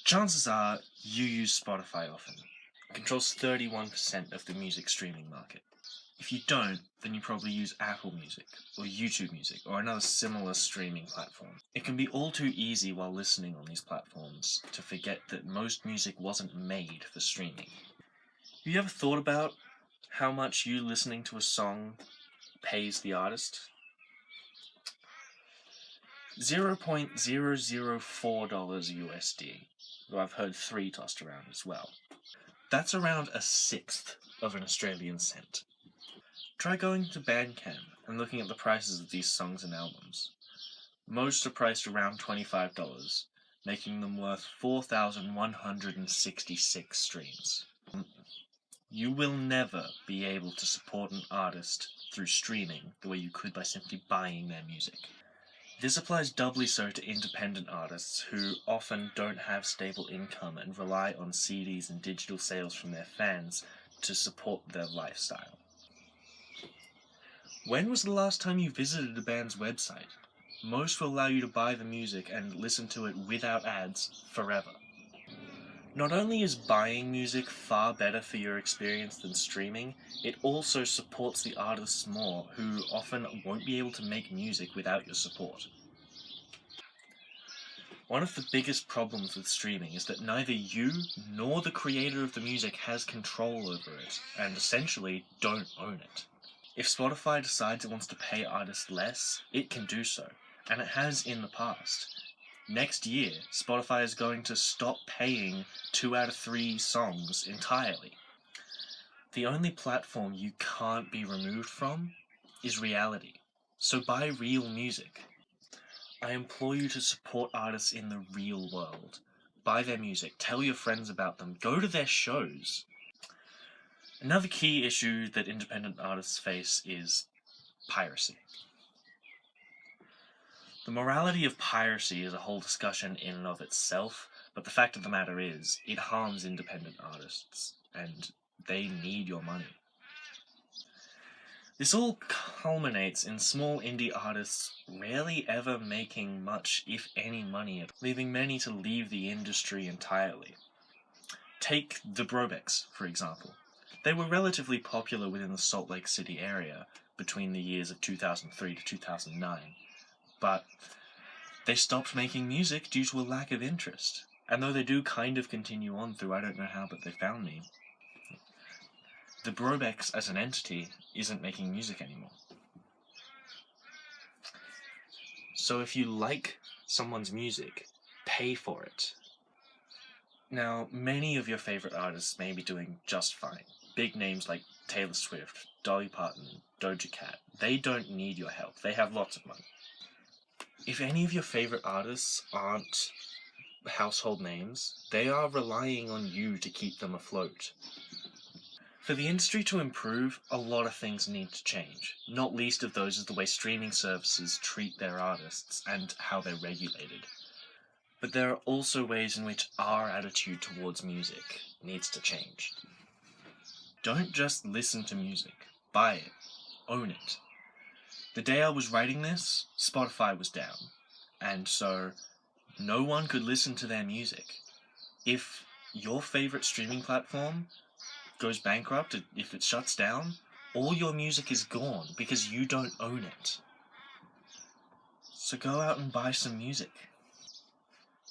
Chances are you use Spotify often. It controls 31% of the music streaming market. If you don't, then you probably use Apple Music, or YouTube Music, or another similar streaming platform. It can be all too easy while listening on these platforms to forget that most music wasn't made for streaming. Have you ever thought about how much you listening to a song pays the artist? $0.004 USD, though I've heard 3 tossed around as well. That's around a sixth of an Australian cent. Try going to Bandcamp and looking at the prices of these songs and albums. Most are priced around $25, making them worth 4,166 streams. You will never be able to support an artist through streaming the way you could by simply buying their music. This applies doubly so to independent artists who often don't have stable income and rely on CDs and digital sales from their fans to support their lifestyle. When was the last time you visited a band's website? Most will allow you to buy the music and listen to it without ads forever. Not only is buying music far better for your experience than streaming, it also supports the artists more, who often won't be able to make music without your support. One of the biggest problems with streaming is that neither you nor the creator of the music has control over it, and essentially don't own it. If Spotify decides it wants to pay artists less, it can do so, and it has in the past. Next year, Spotify is going to stop paying 2 out of 3 songs entirely. The only platform you can't be removed from is reality, so buy real music. I implore you to support artists in the real world. Buy their music, tell your friends about them, go to their shows. Another key issue that independent artists face is piracy. The morality of piracy is a whole discussion in and of itself, but the fact of the matter is, it harms independent artists, and they need your money. This all culminates in small indie artists rarely ever making much, if any, money, leaving many to leave the industry entirely. Take the Brobecks, for example. They were relatively popular within the Salt Lake City area between the years of 2003 to 2009, but they stopped making music due to a lack of interest. And though they do kind of continue on through I don't know how, but they found me, the Brobecks as an entity isn't making music anymore. So if you like someone's music, pay for it. Now, many of your favorite artists may be doing just fine. Big names like Taylor Swift, Dolly Parton, Doja Cat, they don't need your help. They have lots of money. If any of your favorite artists aren't household names, they are relying on you to keep them afloat. For the industry to improve, a lot of things need to change. Not least of those is the way streaming services treat their artists and how they're regulated. But there are also ways in which our attitude towards music needs to change. Don't just listen to music. Buy it. Own it. The day I was writing this, Spotify was down, and so no one could listen to their music. If your favorite streaming platform goes bankrupt, if it shuts down, all your music is gone because you don't own it. So go out and buy some music.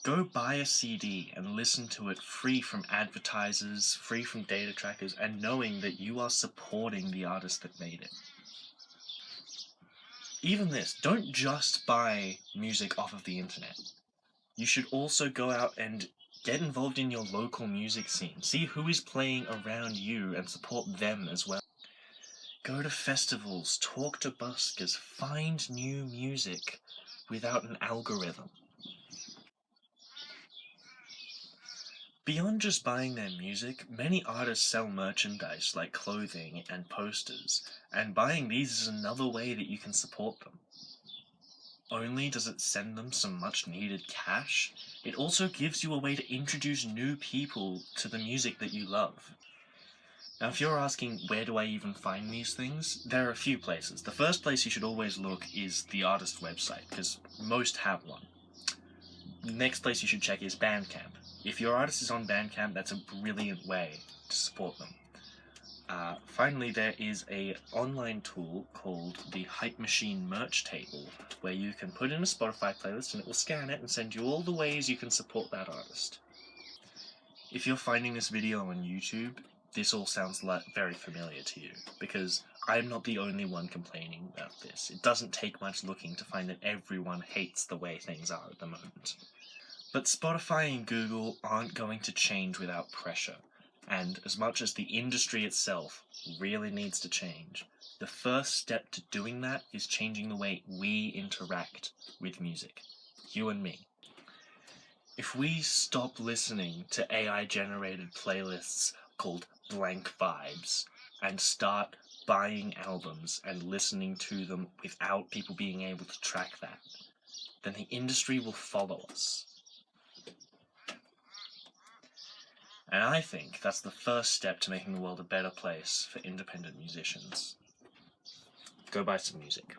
Go buy a CD and listen to it free from advertisers, free from data trackers, and knowing that you are supporting the artist that made it. Even this, don't just buy music off of the internet. You should also go out and get involved in your local music scene. See who is playing around you and support them as well. Go to festivals, talk to buskers, find new music without an algorithm. Beyond just buying their music, many artists sell merchandise like clothing and posters, and buying these is another way that you can support them. Only does it send them some much needed cash, it also gives you a way to introduce new people to the music that you love. Now if you're asking where do I even find these things, there are a few places. The first place you should always look is the artist website, because most have one. The next place you should check is Bandcamp. If your artist is on Bandcamp, that's a brilliant way to support them. Finally, there is an online tool called the Hype Machine Merch Table, where you can put in a Spotify playlist and it will scan it and send you all the ways you can support that artist. If you're finding this video on YouTube, this all sounds very familiar to you, because I'm not the only one complaining about this. It doesn't take much looking to find that everyone hates the way things are at the moment. But Spotify and Google aren't going to change without pressure. And as much as the industry itself really needs to change, the first step to doing that is changing the way we interact with music. You and me. If we stop listening to AI-generated playlists called blank vibes and start buying albums and listening to them without people being able to track that, then the industry will follow us. And I think that's the first step to making the world a better place for independent musicians. Go buy some music.